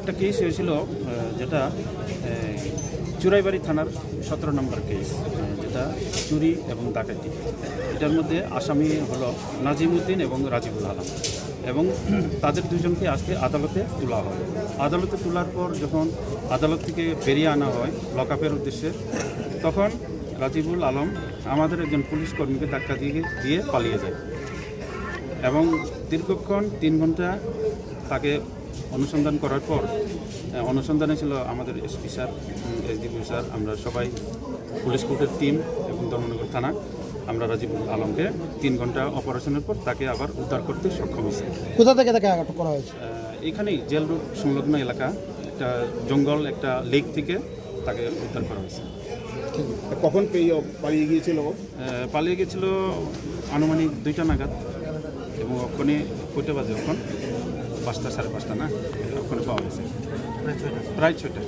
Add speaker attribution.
Speaker 1: একটা কেস হয়েছিল যেটা চুরাইবাড়ি থানার 17 নম্বর কেস, যেটা চুরি এবং ডাকাতি। এটার মধ্যে আসামি হলো নাজিমউদ্দিন এবং রাজিবুল আলম, এবং তাদের দুজনকে আজকে আদালতে তোলা হয়। আদালতে তোলার পর যখন আদালত থেকে বেরিয়ে আনা হয় লকআপের উদ্দেশ্যে, তখন রাজিবুল আলম আমাদের একজন পুলিশ কর্মীকে ধাক্কা দিয়ে পালিয়ে যায়, এবং দীর্ঘক্ষণ 3 ঘন্টা তাকে অনুসন্ধান করার পর, অনুসন্ধানে ছিল আমাদের এসপি স্যার, এসডিপি স্যার, আমরা সবাই পুলিশ কোর্টের টিম এবং ধর্মনগর থানা, আমরা রাজিবুল আলমকে 3 ঘন্টা অপারেশনের পর তাকে আবার উদ্ধার করতে সক্ষম হয়েছে।
Speaker 2: কোথা থেকে তাকে আটক করা হয়েছে?
Speaker 1: এখানেই জেল রোড সংলগ্ন এলাকা, একটা জঙ্গল, একটা লেক থেকে তাকে উদ্ধার করা হয়েছে।
Speaker 3: কখন পালিয়ে গিয়েছিল?
Speaker 1: পালিয়ে গেছিল আনুমানিক 2টা নাগাদ, এবং ওখানে কয়টা বাজে, ওখানে 5টা 5:30 না, ওখানে পাওয়া গেছে প্রায় 6টা।